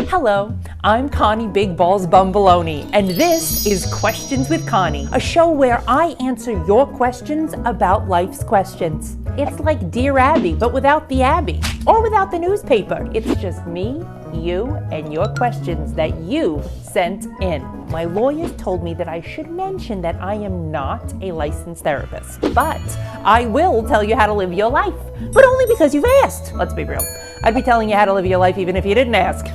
Hello, I'm Connie Big Balls Bumbaloni, and this is Questions with Connie, a show where I answer your questions about life's questions. It's like Dear Abby, but without the Abbey, or without the newspaper. It's just me, you, and your questions that you sent in. My lawyers told me that I should mention that I am not a licensed therapist, but I will tell you how to live your life, but only because you've asked. Let's be real. I'd be telling you how to live your life even if you didn't ask.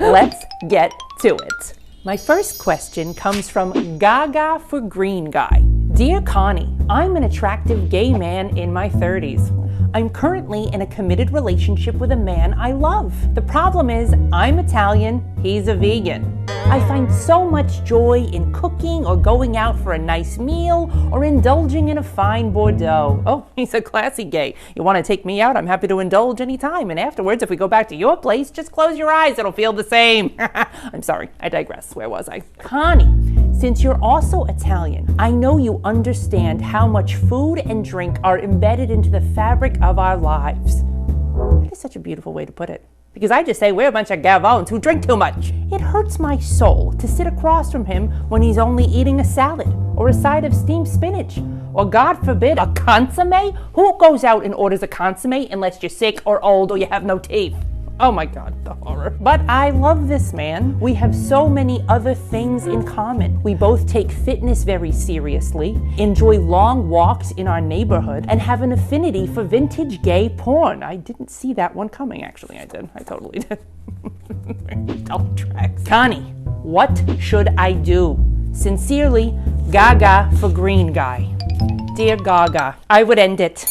Let's get to it. My first question comes from Gaga for Green Guy. Dear Connie, I'm an attractive gay man in my 30s. I'm currently in a committed relationship with a man I love. The problem is I'm Italian, he's a vegan. I find so much joy in cooking or going out for a nice meal or indulging in a fine Bordeaux. Oh, he's a classy gay. You want to take me out? I'm happy to indulge anytime. And afterwards, if we go back to your place, just close your eyes. It'll feel the same. I'm sorry, I digress. Where was I? Connie, since you're also Italian, I know you understand how much food and drink are embedded into the fabric of our lives. That is such a beautiful way to put it. Because I just say we're a bunch of gavons who drink too much. It hurts my soul to sit across from him when he's only eating a salad or a side of steamed spinach or, God forbid, a consomme. Who goes out and orders a consomme unless you're sick or old or you have no teeth? Oh my God, the horror. But I love this man. We have so many other things in common. We both take fitness very seriously, enjoy long walks in our neighborhood, and have an affinity for vintage gay porn. I didn't see that one coming, actually. I did. I totally did. Dull tracks. Connie, what should I do? Sincerely, Gaga for Green Guy. Dear Gaga, I would end it.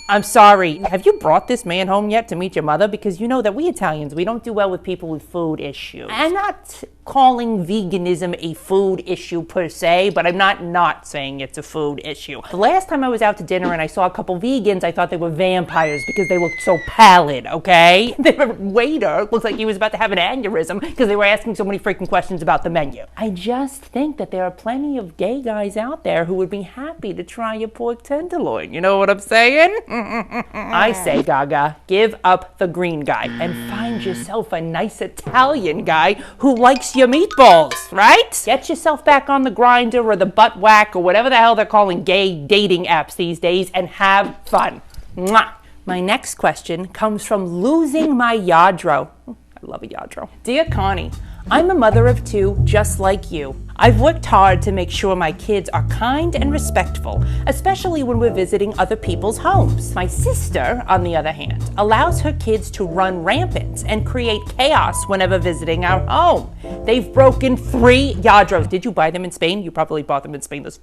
I'm sorry. Have you brought this man home yet to meet your mother? Because you know that we Italians, we don't do well with people with food issues. I'm not calling veganism a food issue per se, but I'm not saying it's a food issue. The last time I was out to dinner and I saw a couple vegans, I thought they were vampires because they looked so pallid, okay? The waiter looked like he was about to have an aneurysm because they were asking so many freaking questions about the menu. I just think that there are plenty of gay guys out there who would be happy to try your pork tenderloin. You know what I'm saying? I say, Gaga, give up the green guy and find yourself a nice Italian guy who likes your meatballs, right? Get yourself back on the grinder or the butt whack or whatever the hell they're calling gay dating apps these days and have fun. Mwah. My next question comes from Losing My Lladro. I love a Lladro. Dear Connie, I'm a mother of two just like you. I've worked hard to make sure my kids are kind and respectful, especially when we're visiting other people's homes. My sister, on the other hand, allows her kids to run rampant and create chaos whenever visiting our home. They've broken 3 Lladros. Did you buy them in Spain? You probably bought them in Spain. Those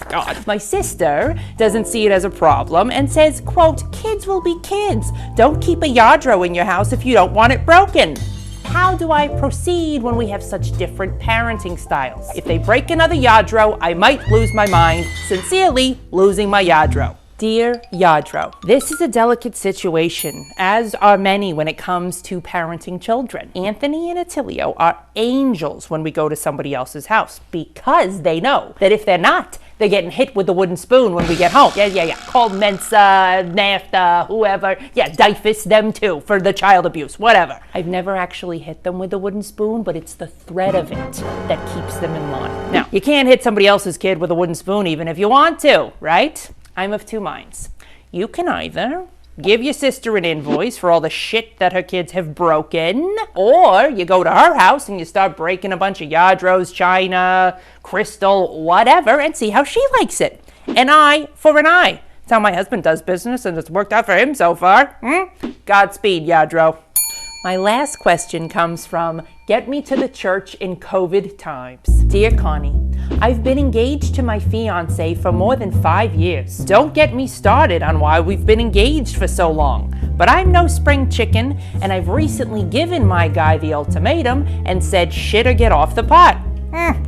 God. My sister doesn't see it as a problem and says, quote, kids will be kids. Don't keep a Lladro in your house if you don't want it broken. How do I proceed when we have such different parenting styles? If they break another Lladro, I might lose my mind. Sincerely, Losing My Lladro. Dear Lladro, this is a delicate situation, as are many when it comes to parenting children. Anthony and Attilio are angels when we go to somebody else's house because they know that if they're not, they're getting hit with the wooden spoon when we get home. Yeah. Call Mensa, NAFTA, whoever. Yeah, DIFUS, them too, for the child abuse, whatever. I've never actually hit them with the wooden spoon, but it's the threat of it that keeps them in line. Now, you can't hit somebody else's kid with a wooden spoon even if you want to, right? I'm of two minds. You can either give your sister an invoice for all the shit that her kids have broken, or you go to her house and you start breaking a bunch of Lladros, china, crystal, whatever, and see how she likes it. An eye for an eye. That's how my husband does business, and it's worked out for him so far. Godspeed, Lladro. My last question comes from Get Me to the Church in COVID Times. Dear Connie, I've been engaged to my fiance for more than 5 years. Don't get me started on why we've been engaged for so long. But I'm no spring chicken, and I've recently given my guy the ultimatum and said shit or get off the pot.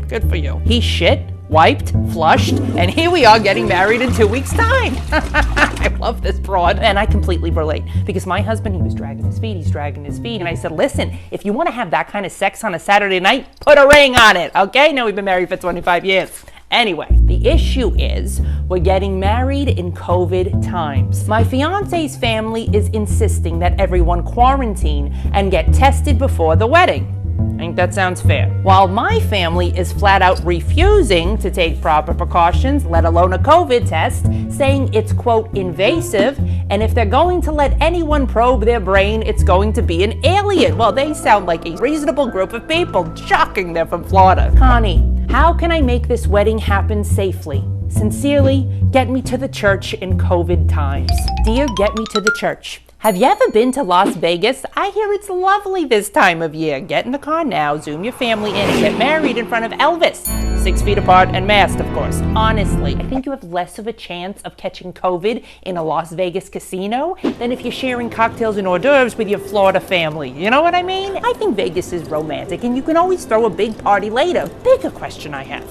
Good for you. He shit, wiped, flushed, and here we are getting married in 2 weeks' time. I love this broad. And I completely relate because my husband, he was dragging his feet, he's dragging his feet. And I said, listen, if you want to have that kind of sex on a Saturday night, put a ring on it, okay? Now we've been married for 25 years. Anyway, the issue is we're getting married in COVID times. My fiance's family is insisting that everyone quarantine and get tested before the wedding. I think that sounds fair. While my family is flat out refusing to take proper precautions, let alone a COVID test, saying it's, quote, invasive, and if they're going to let anyone probe their brain, it's going to be an alien. Well, they sound like a reasonable group of people. Shocking, they're from Florida. Connie, how can I make this wedding happen safely? Sincerely, get me to the church in COVID times. Dear Get Me to the Church, have you ever been to Las Vegas? I hear it's lovely this time of year. Get in the car now, zoom your family in, and get married in front of Elvis. 6 feet apart and masked, of course. Honestly, I think you have less of a chance of catching COVID in a Las Vegas casino than if you're sharing cocktails and hors d'oeuvres with your Florida family. You know what I mean? I think Vegas is romantic, and you can always throw a big party later. Bigger question I have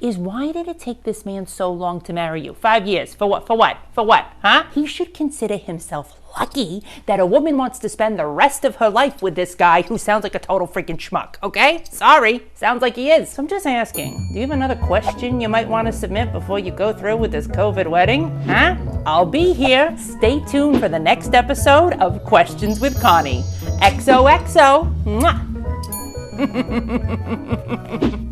is, why did it take this man so long to marry you? 5 years. For what? For what? For what? Huh? He should consider himself lucky that a woman wants to spend the rest of her life with this guy who sounds like a total freaking schmuck, okay? Sorry, sounds like he is. So I'm just asking, do you have another question you might want to submit before you go through with this COVID wedding? Huh? I'll be here. Stay tuned for the next episode of Questions with Connie. XOXO. Mwah.